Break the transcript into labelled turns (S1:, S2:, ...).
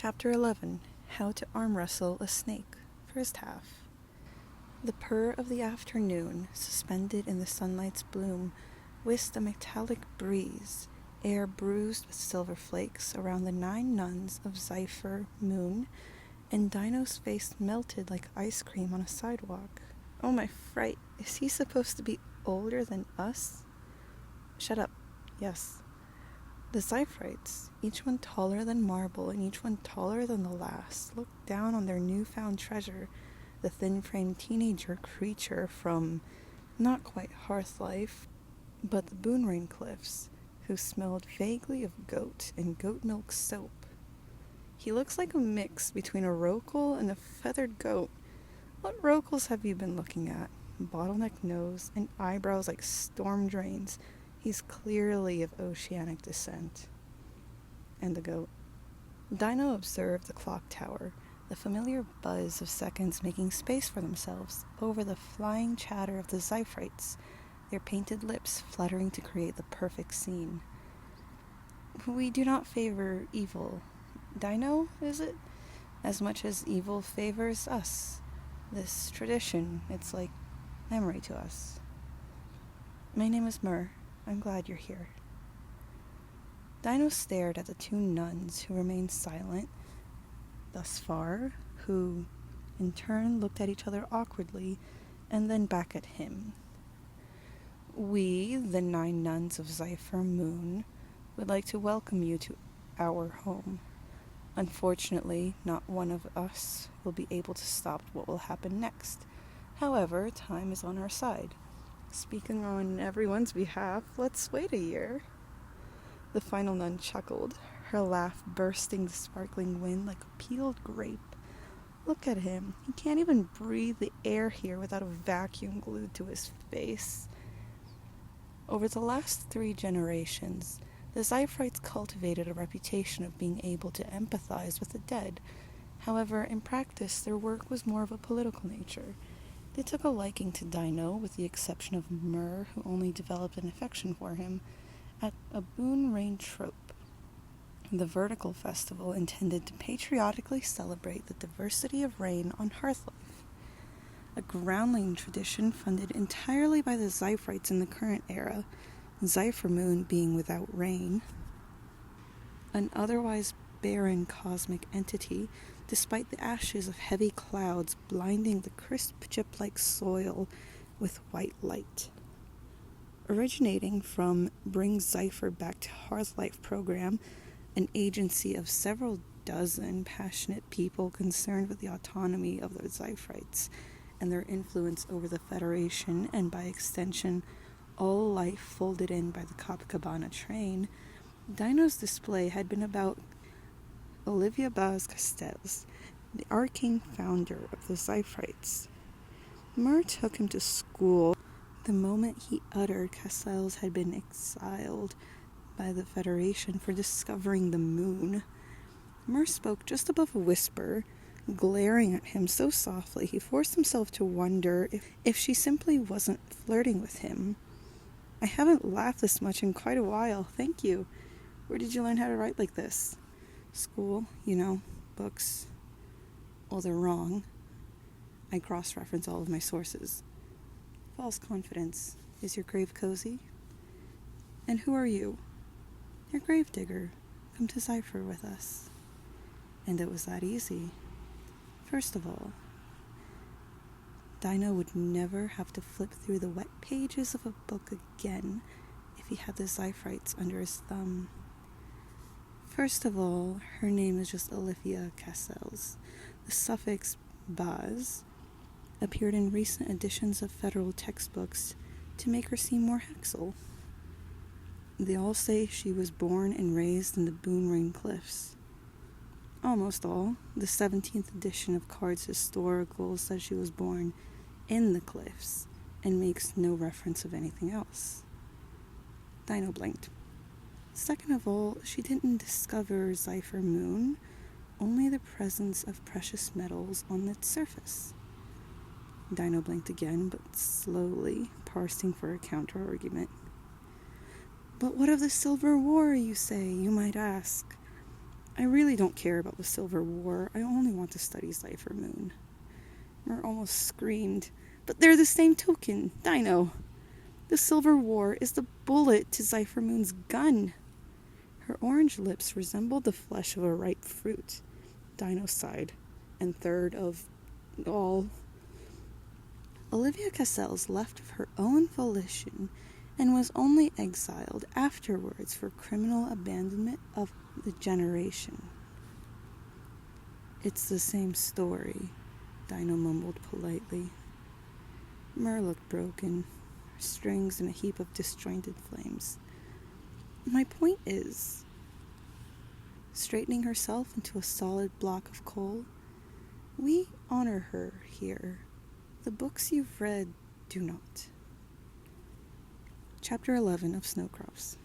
S1: Chapter 11. How to Arm-Wrestle a Snake. First half. The purr of the afternoon, suspended in the sunlight's bloom, whisked a metallic breeze, air bruised with silver flakes around the 9 nuns of Zephyr Moon, and Dino's face melted like ice cream on a sidewalk. Oh my fright, is he supposed to be older than us? Shut up. Yes. The Zyphrites, each one taller than marble and each one taller than the last, looked down on their newfound treasure, the thin-framed teenager creature from, not quite Hearth Life, but the Boonrain Cliffs, who smelled vaguely of goat and goat milk soap. He looks like a mix between a rokel and a feathered goat. What rokels have you been looking at? Bottleneck nose and eyebrows like storm drains. He's clearly of oceanic descent. And the goat. Dino observed the clock tower, the familiar buzz of seconds making space for themselves over the flying chatter of the Zyphrites, their painted lips fluttering to create the perfect scene. We do not favor evil. Dino, is it? As much as evil favors us. This tradition, it's like memory to us. My name is Myrrh. I'm glad you're here. Dino stared at the 2 nuns who remained silent thus far, who in turn looked at each other awkwardly and then back at him. We, the 9 nuns of Zephyr Moon, would like to welcome you to our home. Unfortunately, not one of us will be able to stop what will happen next. However, time is on our side. Speaking on everyone's behalf, let's wait a year. The final nun chuckled, her laugh bursting the sparkling wind like a peeled grape. Look at him. He can't even breathe the air here without a vacuum glued to his face. Over the last 3 generations, the Zyphrites cultivated a reputation of being able to empathize with the dead. However, in practice, their work was more of a political nature. They took a liking to Dino, with the exception of Myrrh, who only developed an affection for him, at a Boonrain trope, the vertical festival intended to patriotically celebrate the diversity of rain on Hearthlife, a groundling tradition funded entirely by the Zyphrites in the current era, Zephyr Moon being without rain, an otherwise barren cosmic entity, despite the ashes of heavy clouds blinding the crisp chip-like soil with white light. Originating from Bring Zephyr Back to Hearthlife program, an agency of several dozen passionate people concerned with the autonomy of the Zyphrites and their influence over the Federation and, by extension, all life folded in by the Copacabana train, Dino's display had been about Olivia Baz Castells, the arcane founder of the Zyphrites. Myrrh took him to school the moment he uttered Castells had been exiled by the Federation for discovering the moon. Myrrh spoke just above a whisper, glaring at him so softly he forced himself to wonder if she simply wasn't flirting with him. I haven't laughed this much in quite a while, thank you. Where did you learn how to write like this? School, books. Well, they're wrong. I cross-reference all of my sources. False confidence. Is your grave cozy? And who are you? Your gravedigger. Come to Zephyr with us. And it was that easy. First of all, Dino would never have to flip through the wet pages of a book again if he had the Zyphrites under his thumb. First of all, her name is just Olivia Castells. The suffix Baz appeared in recent editions of federal textbooks to make her seem more Hexel. They all say she was born and raised in the Boonrain Cliffs. Almost all. The 17th edition of Card's Historical says she was born in the cliffs and makes no reference of anything else. Dino blinked. Second of all, she didn't discover Zephyr Moon, only the presence of precious metals on its surface. Dino blinked again, but slowly, parsing for a counter-argument. But what of the Silver War, you say, you might ask? I really don't care about the Silver War. I only want to study Cypher Moon. Mer almost screamed. But they're the same token, Dino. The Silver War is the bullet to Cypher Moon's gun. Her orange lips resembled the flesh of a ripe fruit. Dino sighed. And third of all, Olivia Cassels left of her own volition and was only exiled afterwards for criminal abandonment of the generation. It's the same story, Dino mumbled politely. Mer looked broken, strings in a heap of disjointed flames. My point is, straightening herself into a solid block of coal, we honor her here. The books you've read do not. Chapter 11 of Snowcrops.